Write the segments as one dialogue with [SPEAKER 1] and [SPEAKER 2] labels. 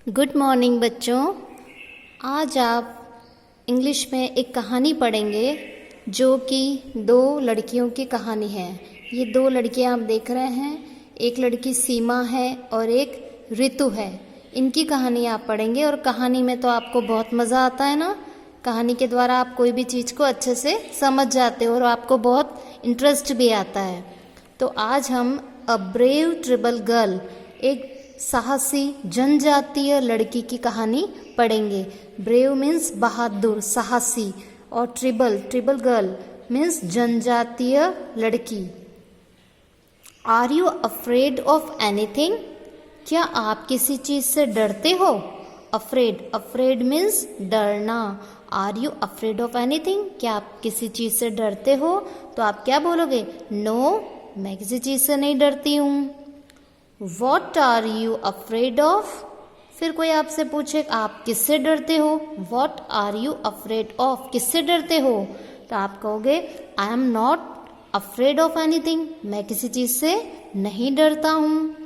[SPEAKER 1] Good morning बच्चों। आज आप इंग्लिश में एक कहानी पढ़ेंगे जो कि दो लड़कियों की कहानी है। ये दो लड़कियां आप देख रहे हैं, एक लड़की सीमा है और एक ऋतु है। इनकी कहानी आप पढ़ेंगे और कहानी में तो आपको बहुत मज़ा आता है ना। कहानी के द्वारा आप कोई भी चीज़ को अच्छे से समझ जाते हो और आपको बहुत इंटरेस्ट भी आता है। तो आज हम अ ब्रेव ट्रिबल गर्ल, एक साहसी जनजातीय लड़की की कहानी पढ़ेंगे। ब्रेव मीन्स बहादुर, साहसी, और ट्रिबल गर्ल मीन्स जनजातीय लड़की। Are you afraid of anything? क्या आप किसी चीज से डरते हो? अफ्रेड मीन्स डरना। Are you afraid of anything? क्या आप किसी चीज से डरते हो? तो आप क्या बोलोगे? नो, मैं किसी चीज से नहीं डरती हूँ। What are you afraid of? फिर कोई आपसे पूछे आप किससे डरते हो? What are you afraid of? किससे डरते हो? तो आप कहोगे I am not afraid of anything. मैं किसी चीज से नहीं डरता हूँ।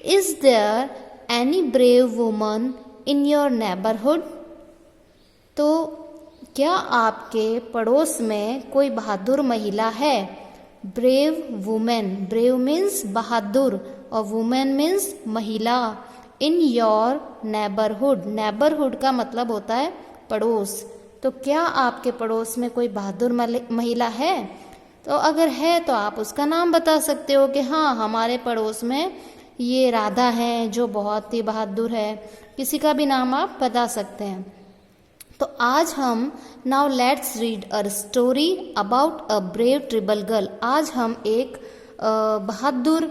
[SPEAKER 1] Is there any brave woman in your neighborhood? तो क्या आपके पड़ोस में कोई बहादुर महिला है? ब्रेव वुमेन, ब्रेव मीन्स बहादुर और वुमेन मीन्स महिला। इन योर नेबरहुड, नेबरहुड का मतलब होता है पड़ोस। तो क्या आपके पड़ोस में कोई बहादुर महिला है? तो अगर है तो आप उसका नाम बता सकते हो कि हाँ, हमारे पड़ोस में ये राधा है जो बहुत ही बहादुर है। किसी का भी नाम आप बता सकते हैं। तो आज हम now let's read a story about a brave tribal girl. आज हम एक बहादुर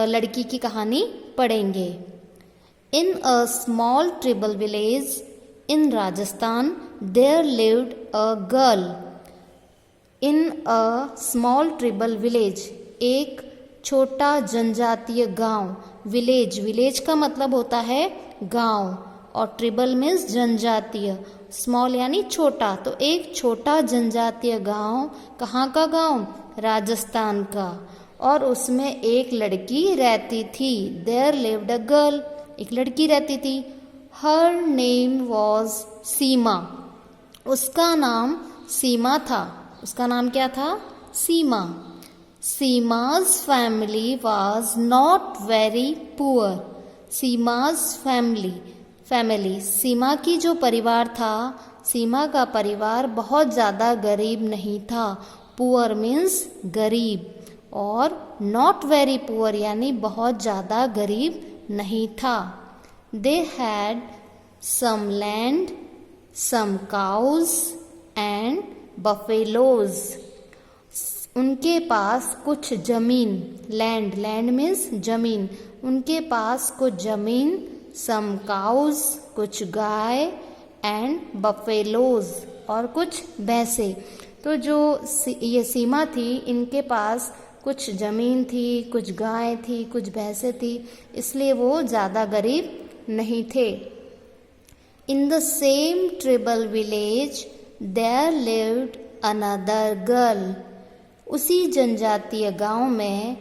[SPEAKER 1] लड़की की कहानी पढ़ेंगे। In a small tribal village in Rajasthan there lived a girl. In a small tribal village, एक छोटा जनजातीय गांव। विलेज का मतलब होता है गांव और ट्रिबल मीन्स जनजातीय। स्मॉल यानी छोटा, तो एक छोटा जनजातीय गांव। कहाँ का गांव? राजस्थान का। और उसमें एक लड़की रहती थी। देयर लिव्ड अ गर्ल, एक लड़की रहती थी। हर नेम वॉज सीमा, उसका नाम सीमा था। उसका नाम क्या था? Seema. Seema's family was not very poor. Seema's family, Seema की जो परिवार था, सीमा का परिवार बहुत ज़्यादा गरीब नहीं था। पुअर मीन्स गरीब और नॉट वेरी पुअर यानी बहुत ज़्यादा गरीब नहीं था। They had some land, some cows and buffaloes. उनके पास कुछ जमीन, लैंड मीन्स जमीन, उनके पास कुछ जमीन, सम काउज कुछ गाय, एंड बफेलोज और कुछ भैंसे। तो जो ये सीमा थी, इनके पास कुछ जमीन थी, कुछ गाय थी, कुछ भैंसे थी, इसलिए वो ज़्यादा गरीब नहीं थे। In the same tribal village there lived another girl. उसी जनजातीय गांव में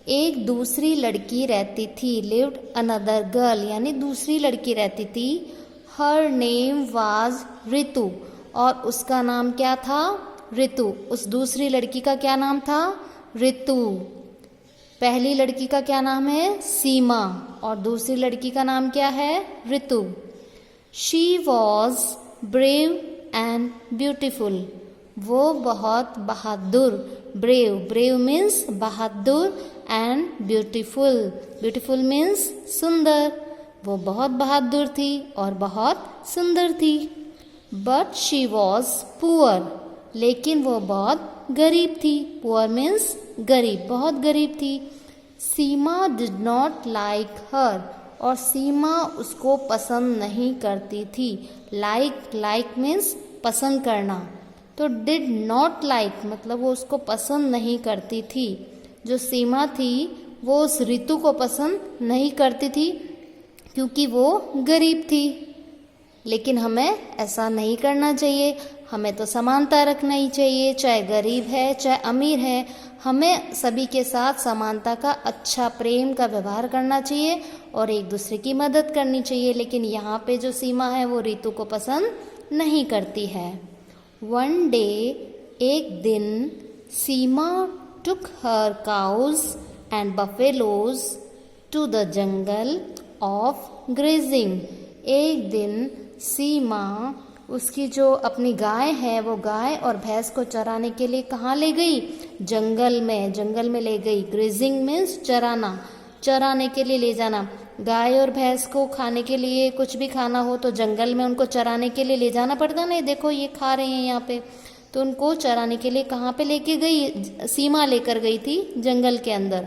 [SPEAKER 1] एक दूसरी लड़की रहती थी। लिव्ड अनदर गर्ल यानी दूसरी लड़की रहती थी। हर नेम वाज ऋतु, और उसका नाम क्या था? ऋतु। उस दूसरी लड़की का क्या नाम था? ऋतु। पहली लड़की का क्या नाम है? सीमा, और दूसरी लड़की का नाम क्या है? Ritu. She was brave and beautiful, वो बहुत बहादुर। ब्रेव मीन्स बहादुर एंड ब्यूटीफुल मीन्स सुंदर। वो बहुत बहादुर थी और बहुत सुंदर थी। बट शी वॉज पुअर, लेकिन वो बहुत गरीब थी। पुअर मीन्स गरीब, बहुत गरीब थी। सीमा डिड नॉट लाइक हर, और सीमा उसको पसंद नहीं करती थी। लाइक मीन्स पसंद करना। तो डिड नॉट लाइक मतलब वो उसको पसंद नहीं करती थी। जो सीमा थी वो उस ऋतु को पसंद नहीं करती थी क्योंकि वो गरीब थी। लेकिन हमें ऐसा नहीं करना चाहिए। हमें तो समानता रखना ही चाहिए, चाहे गरीब है चाहे अमीर है, हमें सभी के साथ समानता का अच्छा प्रेम का व्यवहार करना चाहिए और एक दूसरे की मदद करनी चाहिए। लेकिन यहाँ पे जो सीमा है वो रितु को पसंद नहीं करती है। वन डे, एक दिन, सीमा took her cows and buffaloes to the jungle of grazing। एक दिन सीमा उसकी जो अपनी गाय है वो गाय और भैंस को चराने के लिए कहाँ ले गई? जंगल में ले गई। ग्रेजिंग मीन्स चराना, चराने के लिए ले जाना। गाय और भैंस को खाने के लिए कुछ भी खाना हो तो जंगल में उनको चराने के लिए ले जाना पड़ता ना। देखो ये खा रहे हैं यहाँ पे, तो उनको चराने के लिए कहाँ पे लेके गई? सीमा लेकर गई थी जंगल के अंदर।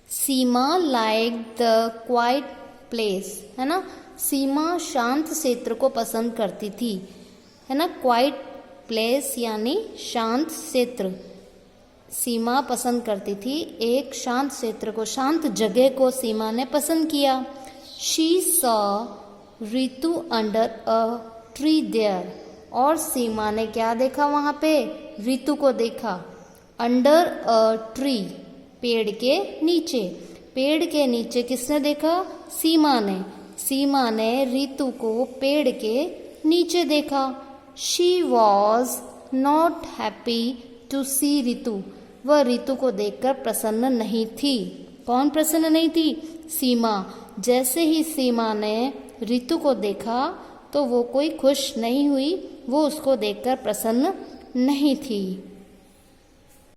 [SPEAKER 1] सीमा लाइक द क्वाइट प्लेस, है ना। सीमा शांत क्षेत्र को पसंद करती थी, है ना। क्वाइट प्लेस यानी शांत क्षेत्र। सीमा पसंद करती थी एक शांत क्षेत्र को, शांत जगह को सीमा ने पसंद किया। She saw Ritu under a tree there. और सीमा ने क्या देखा वहाँ पे? रितु को देखा। अंडर अ ट्री, पेड़ के नीचे। पेड़ के नीचे किसने देखा? सीमा ने। सीमा ने रितु को पेड़ के नीचे देखा। She was not happy to see Ritu. वह रितु को देखकर प्रसन्न नहीं थी। कौन प्रसन्न नहीं थी? सीमा। जैसे ही सीमा ने रितु को देखा तो वो कोई खुश नहीं हुई, वो उसको देखकर प्रसन्न नहीं थी।